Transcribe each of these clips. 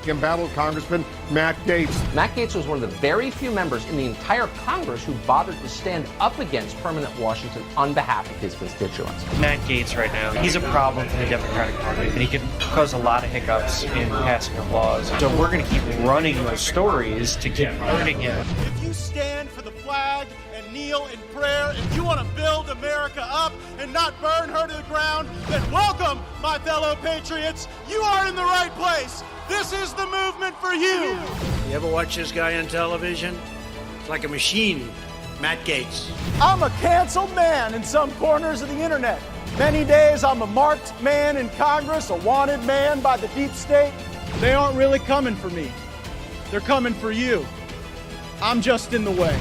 embattled Congressman Matt Gaetz. Matt Gaetz was one of the very few members in the entire Congress who bothered to stand up against permanent Washington on behalf of his constituents. Matt Gaetz right now, he's a problem for the Democratic Party, and he can cause a lot of hiccups in passing of laws. So we're going to keep running those stories to keep hurting him. If you stand for the flag and kneel in prayer, if you want to build America up and not burn her to the ground, then welcome, my fellow patriots. You are in the right place. This is the movement for you. You ever watch this guy on television? It's like a machine, Matt Gaetz. I'm a canceled man in some corners of the internet. Many days I'm a marked man in Congress, a wanted man by the deep state. They aren't really coming for me. They're coming for you. I'm just in the way.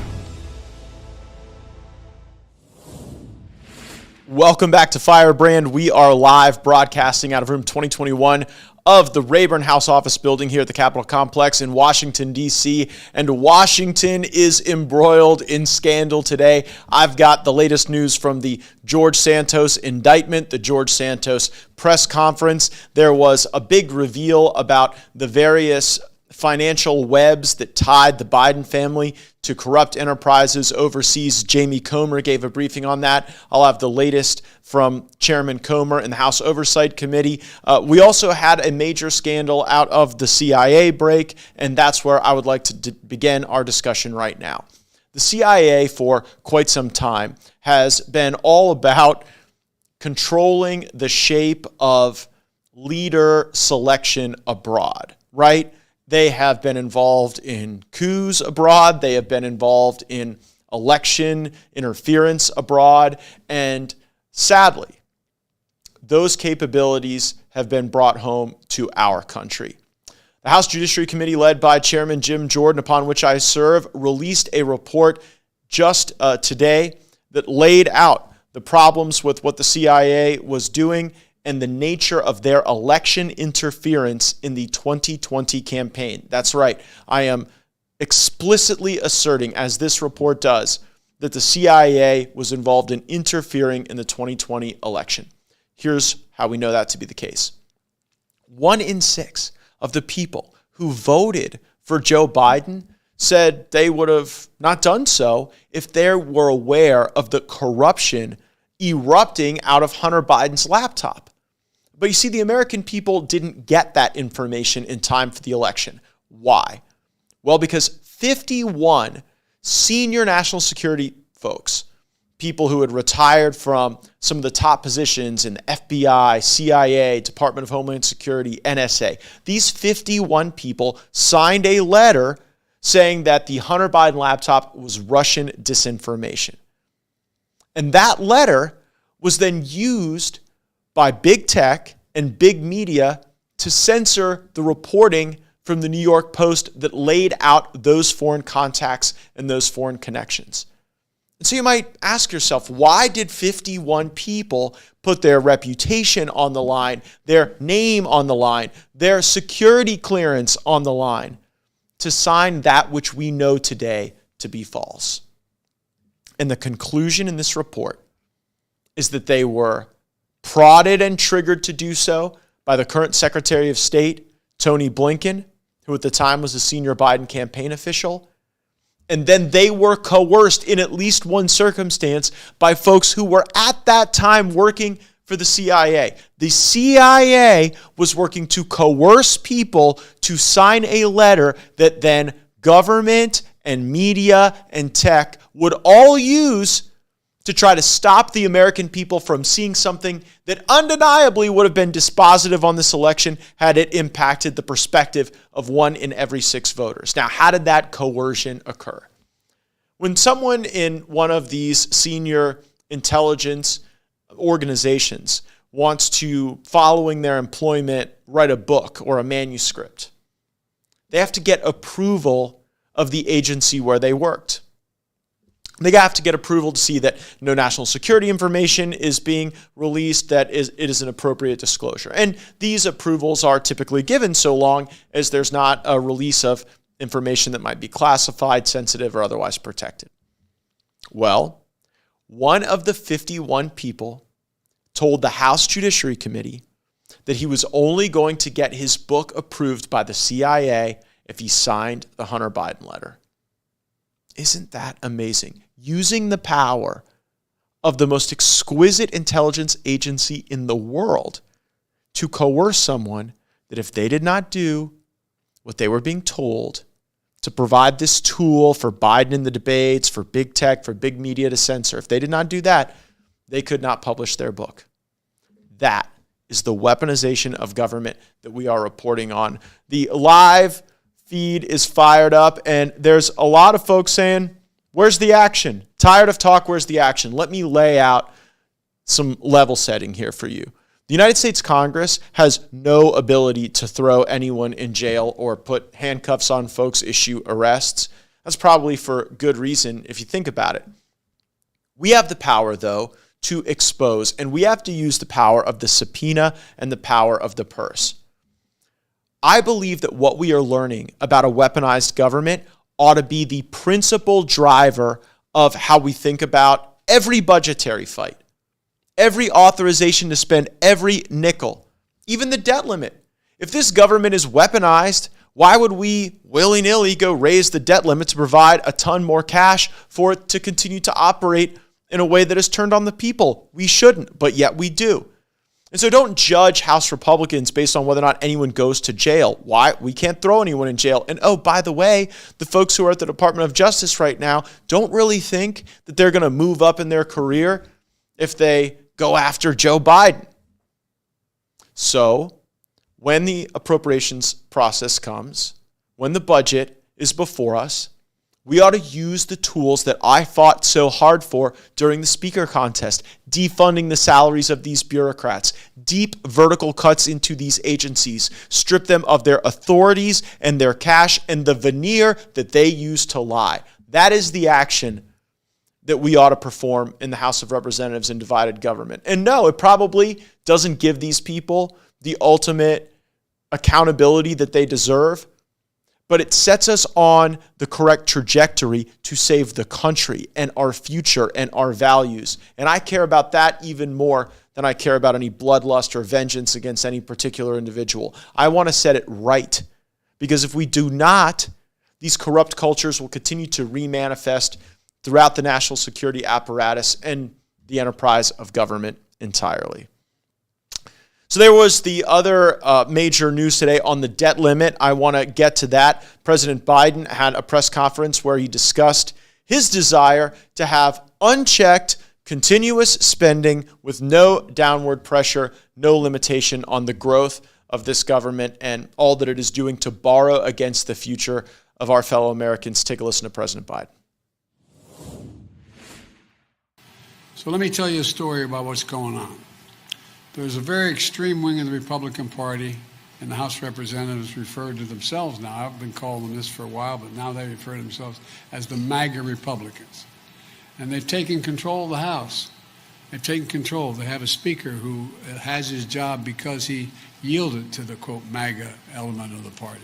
Welcome back to Firebrand. We are live broadcasting out of room 2021 of the Rayburn House Office building here at the Capitol Complex in Washington, D.C. And Washington is embroiled in scandal today. I've got the latest news from the George Santos indictment, the George Santos press conference. There was a big reveal about the various financial webs that tied the Biden family to corrupt enterprises overseas. Jamie Comer gave a briefing on that. I'll have the latest from Chairman Comer in the House Oversight Committee. We also had a major scandal out of the CIA break, and that's where I would like to begin our discussion right now. The CIA, for quite some time, has been all about controlling the shape of leader selection abroad, right? They have been involved in coups abroad. They have been involved in election interference abroad. And sadly, those capabilities have been brought home to our country. The House Judiciary Committee, led by Chairman Jim Jordan, upon which I serve, released a report just today that laid out the problems with what the CIA was doing and the nature of their election interference in the 2020 campaign. That's right. I am explicitly asserting, as this report does, that the CIA was involved in interfering in the 2020 election. Here's how we know that to be the case. 1 in 6 of the people who voted for Joe Biden said they would have not done so if they were aware of the corruption erupting out of Hunter Biden's laptop. But you see, the American people didn't get that information in time for the election. Why? Well, because 51 senior national security folks, people who had retired from some of the top positions in the FBI, CIA, Department of Homeland Security, NSA, these 51 people signed a letter saying that the Hunter Biden laptop was Russian disinformation. And that letter was then used by big tech and big media to censor the reporting from the New York Post that laid out those foreign contacts and those foreign connections. And so you might ask yourself, why did 51 people put their reputation on the line, their name on the line, their security clearance on the line to sign that which we know today to be false? And the conclusion in this report is that they were prodded and triggered to do so by the current Secretary of State, Tony Blinken, who at the time was a senior Biden campaign official. And then they were coerced in at least one circumstance by folks who were at that time working for the CIA. The CIA was working to coerce people to sign a letter that then government and media and tech would all use to try to stop the American people from seeing something that undeniably would have been dispositive on this election had it impacted the perspective of 1 in every 6 voters. Now, how did that coercion occur? When someone in one of these senior intelligence organizations wants to, following their employment, write a book or a manuscript, they have to get approval of the agency where they worked. They have to get approval to see that no national security information is being released, that it is an appropriate disclosure. And these approvals are typically given so long as there's not a release of information that might be classified, sensitive, or otherwise protected. Well, one of the 51 people told the House Judiciary Committee that he was only going to get his book approved by the CIA if he signed the Hunter Biden letter. Isn't that amazing? Using the power of the most exquisite intelligence agency in the world to coerce someone that if they did not do what they were being told, to provide this tool for Biden in the debates, for big tech, for big media to censor, if they did not do that, they could not publish their book. That is the weaponization of government that we are reporting on. The live feed is fired up, and there's a lot of folks saying, where's the action? Tired of talk, where's the action? Let me lay out some level setting here for you. The United States Congress has no ability to throw anyone in jail or put handcuffs on folks, issue arrests. That's probably for good reason if you think about it. We have the power, though, to expose, and we have to use the power of the subpoena and the power of the purse. I believe that what we are learning about a weaponized government ought to be the principal driver of how we think about every budgetary fight, every authorization to spend every nickel, even the debt limit. If this government is weaponized, why would we willy-nilly go raise the debt limit to provide a ton more cash for it to continue to operate in a way that is turned on the people? We shouldn't, but yet we do. And so don't judge House Republicans based on whether or not anyone goes to jail. Why? We can't throw anyone in jail. And oh, by the way, the folks who are at the Department of Justice right now don't really think that they're going to move up in their career if they go after Joe Biden. So when the appropriations process comes, when the budget is before us, we ought to use the tools that I fought so hard for during the speaker contest, defunding the salaries of these bureaucrats, deep vertical cuts into these agencies, strip them of their authorities and their cash and the veneer that they use to lie. That is the action that we ought to perform in the House of Representatives in divided government. And no, it probably doesn't give these people the ultimate accountability that they deserve, but it sets us on the correct trajectory to save the country and our future and our values. And I care about that even more than I care about any bloodlust or vengeance against any particular individual. I want to set it right, because if we do not, these corrupt cultures will continue to remanifest throughout the national security apparatus and the enterprise of government entirely. So there was the other major news today on the debt limit. I want to get to that. President Biden had a press conference where he discussed his desire to have unchecked, continuous spending with no downward pressure, no limitation on the growth of this government and all that it is doing to borrow against the future of our fellow Americans. Take a listen to President Biden. So let me tell you a story about what's going on. There's a very extreme wing of the Republican Party, and the House of Representatives refer to themselves now. I've been calling them this for a while, but now they refer to themselves as the MAGA Republicans. And they've taken control of the House. They've taken control. They have a speaker who has his job because he yielded to the, quote, MAGA element of the party.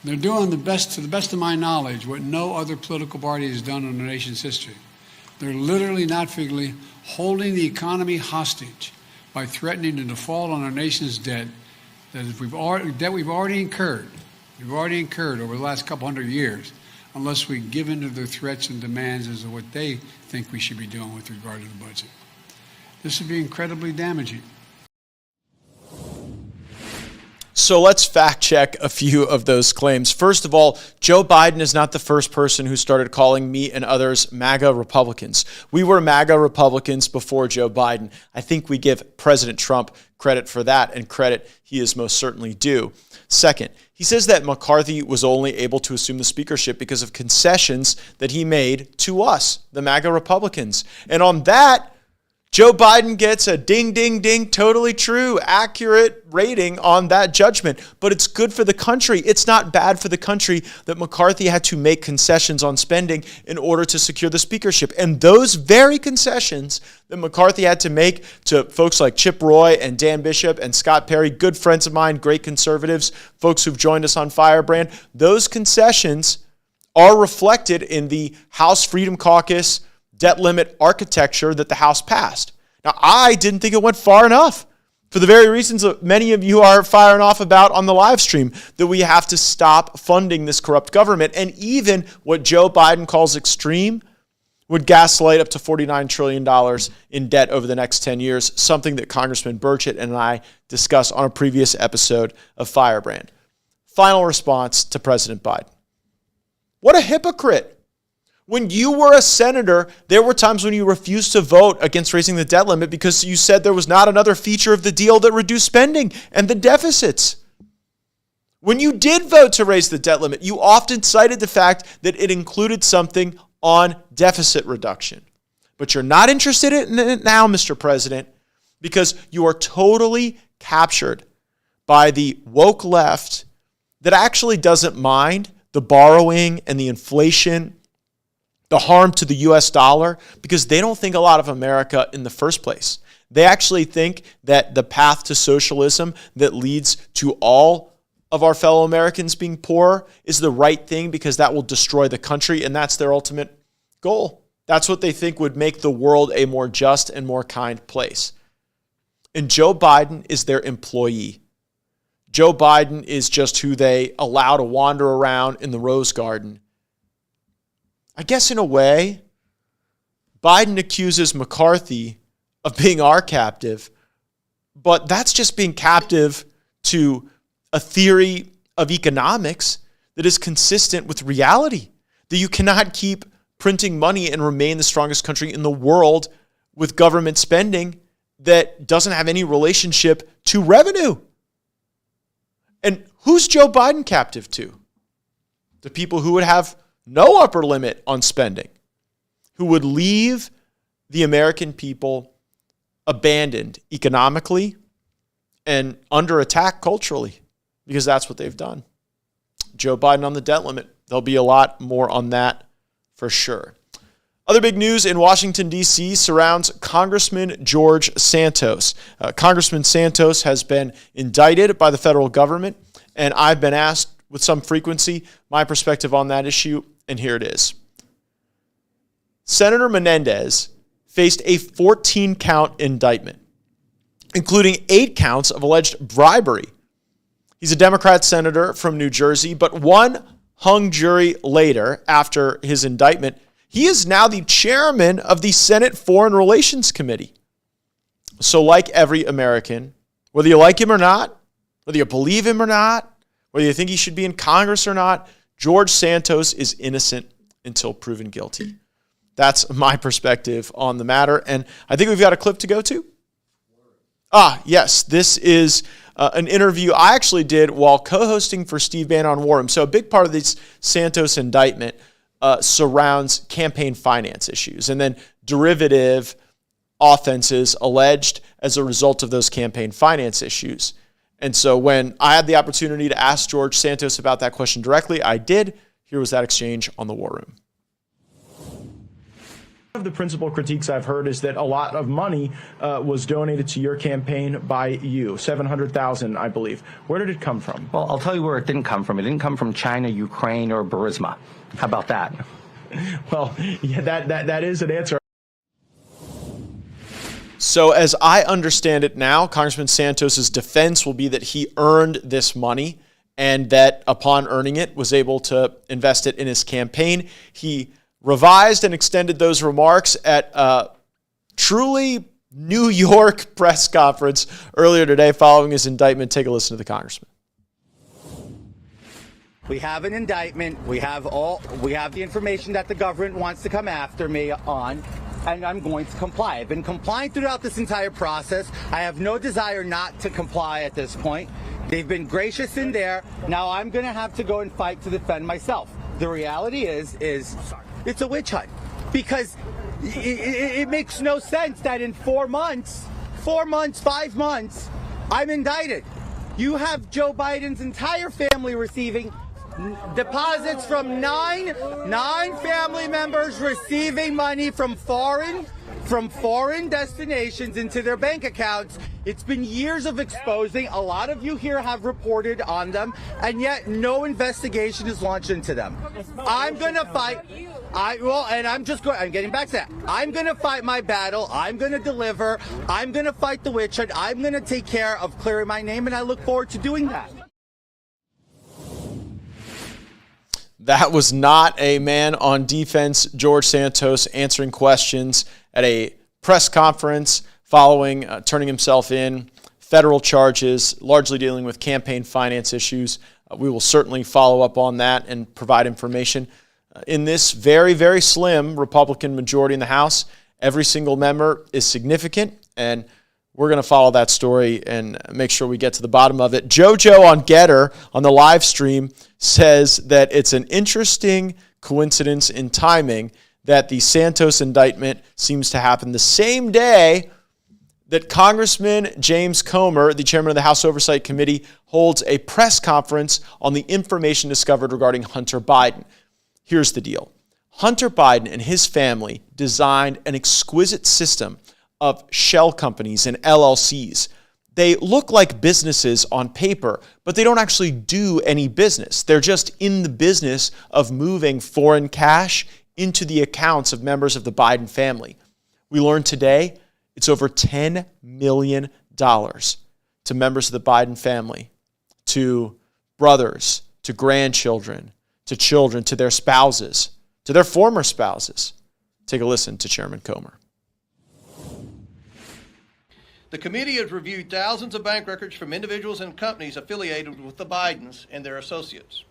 And they're doing the best, to the best of my knowledge, what no other political party has done in the nation's history. They're literally, not figuratively, holding the economy hostage by threatening to default on our nation's debt that we've already incurred over the last couple hundred years, unless we give in to their threats and demands as to what they think we should be doing with regard to the budget. This would be incredibly damaging. So let's fact check a few of those claims. First of all, Joe Biden is not the first person who started calling me and others MAGA Republicans. We were MAGA Republicans before Joe Biden. I think we give President Trump credit for that, and credit he is most certainly due. Second, he says that McCarthy was only able to assume the speakership because of concessions that he made to us, the MAGA Republicans. And on that, Joe Biden gets a ding, ding, ding, totally true, accurate rating on that judgment. But it's good for the country. It's not bad for the country that McCarthy had to make concessions on spending in order to secure the speakership. And those very concessions that McCarthy had to make to folks like Chip Roy and Dan Bishop and Scott Perry, good friends of mine, great conservatives, folks who've joined us on Firebrand, those concessions are reflected in the House Freedom Caucus debt limit architecture that the House passed. Now, I didn't think it went far enough for the very reasons that many of you are firing off about on the live stream, that we have to stop funding this corrupt government. And even what Joe Biden calls extreme would gaslight up to $49 trillion in debt over the next 10 years, something that Congressman Burchett and I discussed on a previous episode of Firebrand. Final response to President Biden. What a hypocrite. When you were a senator, there were times when you refused to vote against raising the debt limit because you said there was not another feature of the deal that reduced spending and the deficits. When you did vote to raise the debt limit, you often cited the fact that it included something on deficit reduction. But you're not interested in it now, Mr. President, because you are totally captured by the woke left that actually doesn't mind the borrowing and the inflation, the harm to the U.S. dollar, because they don't think a lot of America in the first place. They actually think that the path to socialism that leads to all of our fellow Americans being poor is the right thing because that will destroy the country, and that's their ultimate goal. That's what they think would make the world a more just and more kind place. And Joe Biden is their employee. Joe Biden is just who they allow to wander around in the Rose Garden. I guess in a way, Biden accuses McCarthy of being our captive, but that's just being captive to a theory of economics that is consistent with reality, that you cannot keep printing money and remain the strongest country in the world with government spending that doesn't have any relationship to revenue. And who's Joe Biden captive to? The people who would have no upper limit on spending, who would leave the American people abandoned economically and under attack culturally, because that's what they've done. Joe Biden on the debt limit. There'll be a lot more on that for sure. Other big news in Washington, D.C. surrounds Congressman George Santos. Congressman Santos has been indicted by the federal government, and I've been asked with some frequency my perspective on that issue, and here it is. Senator Menendez faced a 14-count indictment, including 8 counts of alleged bribery. He's a Democrat senator from New Jersey, but one hung jury later after his indictment, he is now the chairman of the Senate Foreign Relations Committee. So like every American, whether you like him or not, whether you believe him or not, whether you think he should be in Congress or not, George Santos is innocent until proven guilty. That's my perspective on the matter. And I think we've got a clip to go to. Yes, this is an interview I actually did while co-hosting for Steve Bannon on War Room. So a big part of this Santos indictment surrounds campaign finance issues and then derivative offenses alleged as a result of those campaign finance issues. And so when I had the opportunity to ask George Santos about that question directly, I did. Here was that exchange on the War Room. One of the principal critiques I've heard is that a lot of money was donated to your campaign by you, $700,000, I believe. Where did it come from? Well, I'll tell you where it didn't come from. It didn't come from China, Ukraine, or Burisma. How about that? Well, yeah, that is an answer. So as I understand it now, Congressman Santos's defense will be that he earned this money and that upon earning it was able to invest it in his campaign. He revised and extended those remarks at a truly New York press conference earlier today following his indictment. Take a listen to the congressman. We have an indictment. We have the information that the government wants to come after me on, and I'm going to comply. I've been complying throughout this entire process. I have no desire not to comply at this point. They've been gracious in there. Now I'm going to have to go and fight to defend myself. The reality is it's a witch hunt, because it makes no sense that in 4 months, 5 months, I'm indicted. You have Joe Biden's entire family receiving deposits from nine family members receiving money from foreign from foreign destinations into their bank accounts. It's been years of exposing. A lot of you here have reported on them, and yet no investigation is launched into them. I'm going to fight. I'm getting back to that. I'm going to fight my battle. I'm going to deliver. I'm going to fight the witch hunt. I'm going to take care of clearing my name, and I look forward to doing that. That was not a man on defense, George Santos, answering questions at a press conference following turning himself in. Federal charges, largely dealing with campaign finance issues. We will certainly follow up on that and provide information. In this very, very slim Republican majority in the House, every single member is significant, and we're going to follow that story and make sure we get to the bottom of it. JoJo on Getter on the live stream says that it's an interesting coincidence in timing that the Santos indictment seems to happen the same day that Congressman James Comer, the chairman of the House Oversight Committee, holds a press conference on the information discovered regarding Hunter Biden. Here's the deal. Hunter Biden and his family designed an exquisite system of shell companies and LLCs. They look like businesses on paper, but they don't actually do any business. They're just in the business of moving foreign cash into the accounts of members of the Biden family. We learned today it's over $10 million to members of the Biden family, to brothers, to grandchildren, to children, to their spouses, to their former spouses. Take a listen to Chairman Comer. The committee has reviewed thousands of bank records from individuals and companies affiliated with the Bidens and their associates.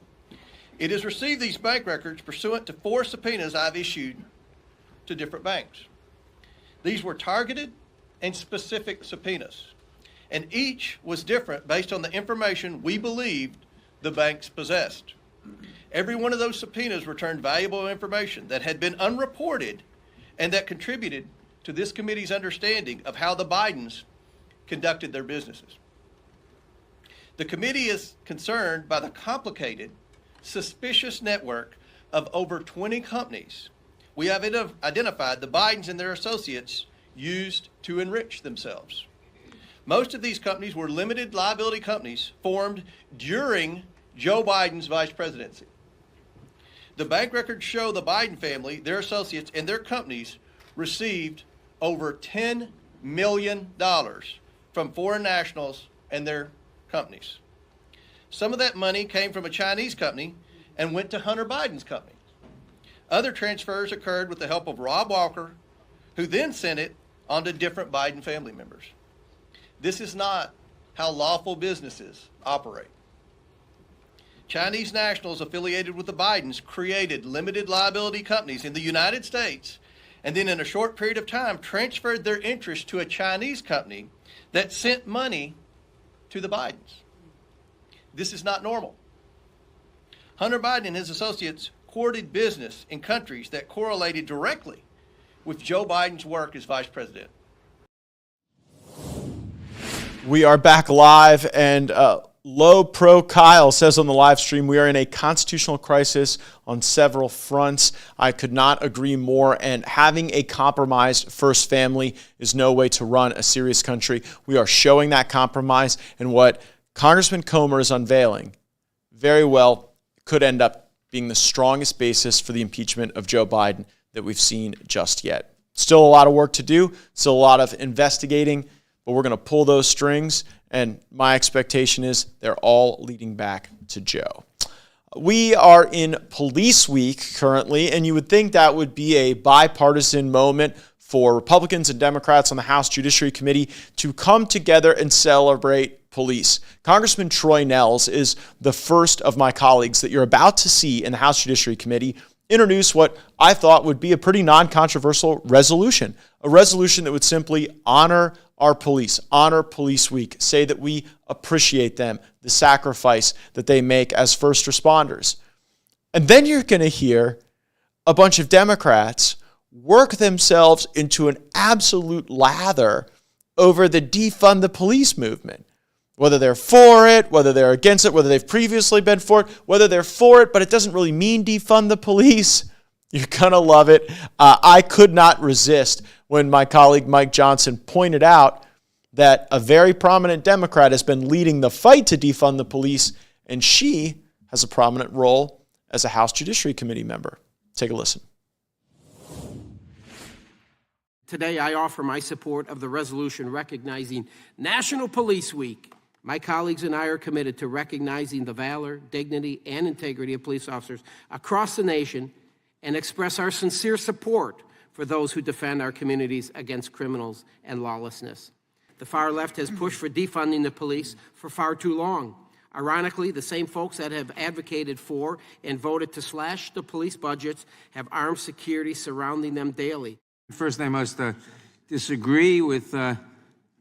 It has received these bank records pursuant to 4 subpoenas I've issued to different banks. These were targeted and specific subpoenas, and each was different based on the information we believed the banks possessed. Every one of those subpoenas returned valuable information that had been unreported and that contributed to this committee's understanding of how the Bidens conducted their businesses. The committee is concerned by the complicated, suspicious network of over 20 companies we have identified the Bidens and their associates used to enrich themselves. Most of these companies were limited liability companies formed during Joe Biden's vice presidency. The bank records show the Biden family, their associates, and their companies received over $10 million from foreign nationals and their companies. Some of that money came from a Chinese company and went to Hunter Biden's company. Other transfers occurred with the help of Rob Walker, who then sent it on to different Biden family members. This is not how lawful businesses operate. Chinese nationals affiliated with the Bidens created limited liability companies in the United States, and then in a short period of time transferred their interest to a Chinese company that sent money to the Bidens. This is not normal. Hunter Biden and his associates courted business in countries that correlated directly with Joe Biden's work as vice president. We are back live, and Low Pro Kyle says on the live stream, we are in a constitutional crisis on several fronts. I could not agree more, and having a compromised first family is no way to run a serious country. We are showing that compromise, and what Congressman Comer is unveiling very well could end up being the strongest basis for the impeachment of Joe Biden that we've seen just yet. Still a lot of work to do, still a lot of investigating, but we're going to pull those strings, and my expectation is they're all leading back to Joe. We are in Police Week currently, and you would think that would be a bipartisan moment for Republicans and Democrats on the House Judiciary Committee to come together and celebrate police. Congressman Troy Nehls is the first of my colleagues that you're about to see in the House Judiciary Committee introduce what I thought would be a pretty non-controversial resolution, a resolution that would simply honor our police, honor Police Week, say that we appreciate them, the sacrifice that they make as first responders. And then you're going to hear a bunch of Democrats work themselves into an absolute lather over the defund the police movement. Whether they're for it, whether they're against it, whether they've previously been for it, whether they're for it, but it doesn't really mean defund the police. You're going to love it. I could not resist when my colleague Mike Johnson pointed out that a very prominent Democrat has been leading the fight to defund the police, and she has a prominent role as a House Judiciary Committee member. Take a listen. Today, I offer my support of the resolution recognizing National Police Week. My colleagues and I are committed to recognizing the valor, dignity, and integrity of police officers across the nation and express our sincere support for those who defend our communities against criminals and lawlessness. The far left has pushed for defunding the police for far too long. Ironically, the same folks that have advocated for and voted to slash the police budgets have armed security surrounding them daily. First, I must disagree with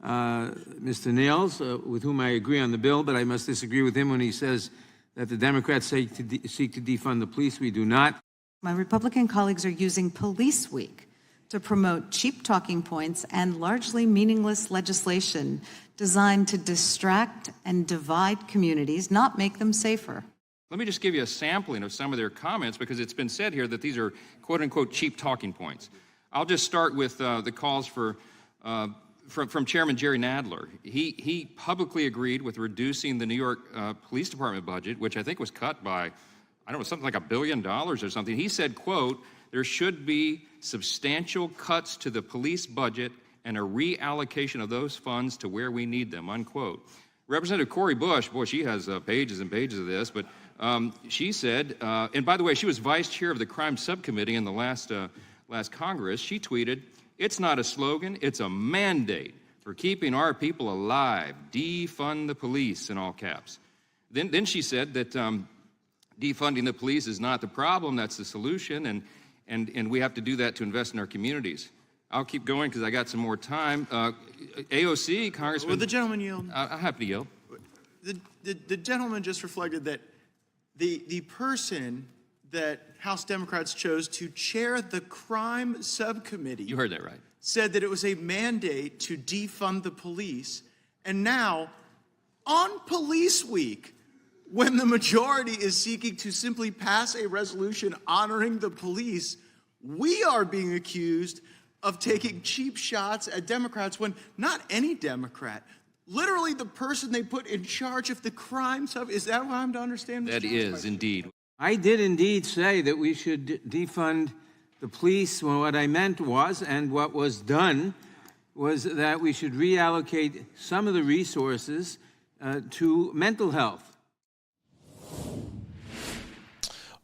Mr. Nails, with whom I agree on the bill, but I must disagree with him when he says that the Democrats seek to defund the police. We do not. My Republican colleagues are using Police Week to promote cheap talking points and largely meaningless legislation designed to distract and divide communities, not make them safer. Let me just give you a sampling of some of their comments, because it's been said here that these are quote-unquote cheap talking points. I'll just start with the calls from Chairman Jerry Nadler. He publicly agreed with reducing the New York Police Department budget, which I think was cut by, I don't know, something like $1 billion or something. He said, quote, "There should be substantial cuts to the police budget and a reallocation of those funds to where we need them," unquote. Representative Cori Bush, boy, she has pages and pages of this, but she said, and by the way, she was vice chair of the crime subcommittee in the last Congress. She tweeted, "It's not a slogan, it's a mandate for keeping our people alive. Defund the police," in all caps. Then she said that defunding the police is not the problem, that's the solution, and we have to do that to invest in our communities. I'll keep going because I got some more time. AOC, Congressman... Will the gentleman yield? I'm happy to yield. The gentleman just reflected that the person that House Democrats chose to chair the crime subcommittee... You heard that right. ...said that it was a mandate to defund the police. And now, on Police Week, when the majority is seeking to simply pass a resolution honoring the police, we are being accused of taking cheap shots at Democrats when not any Democrat, literally the person they put in charge of the crime sub, is that what I'm to understand? That is, indeed. I did indeed say that we should defund the police. Well, what I meant was, and what was done, was that we should reallocate some of the resources to mental health.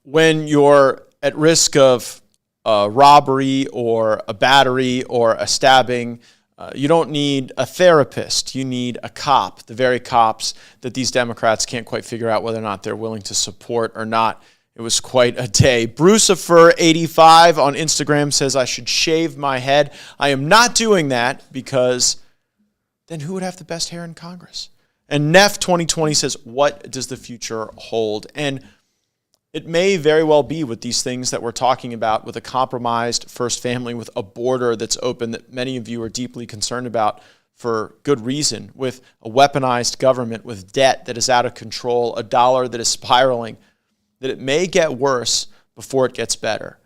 When you're at risk of a robbery or a battery or a stabbing, you don't need a therapist. You need a cop, the very cops that these Democrats can't quite figure out whether or not they're willing to support or not. It was quite a day. Brucifer85 on Instagram says, "I should shave my head." I am not doing that, because then who would have the best hair in Congress? And Neff2020 says, "What does the future hold?" And it may very well be with these things that we're talking about, with a compromised first family, with a border that's open that many of you are deeply concerned about for good reason, with a weaponized government, with debt that is out of control, a dollar that is spiraling, that it may get worse before it gets better.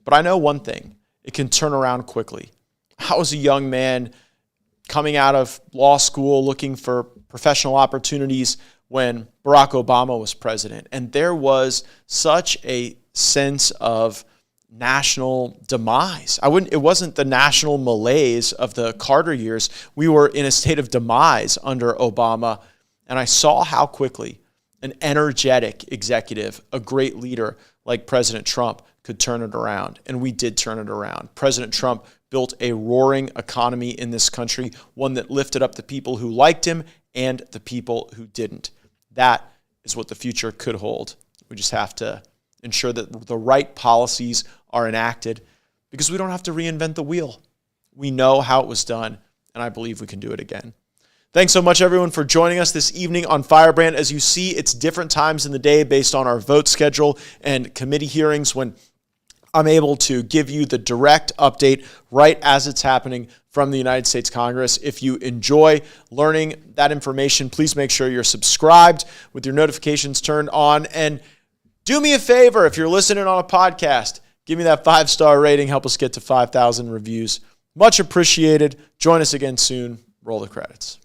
But I know one thing, it can turn around quickly. I was a young man coming out of law school looking for professional opportunities when Barack Obama was president. And there was such a sense of national demise. It wasn't the national malaise of the Carter years. We were in a state of demise under Obama. And I saw how quickly an energetic executive, a great leader like President Trump, could turn it around. And we did turn it around. President Trump built a roaring economy in this country, one that lifted up the people who liked him and the people who didn't. That is what the future could hold. We just have to ensure that the right policies are enacted, because we don't have to reinvent the wheel. We know how it was done, and I believe we can do it again. Thanks so much, everyone, for joining us this evening on Firebrand. As you see, it's different times in the day based on our vote schedule and committee hearings, when I'm able to give you the direct update right as it's happening from the United States Congress. If you enjoy learning that information, please make sure you're subscribed with your notifications turned on. And do me a favor, if you're listening on a podcast, give me that 5-star rating. Help us get to 5,000 reviews Much appreciated. Join us again soon. Roll the credits.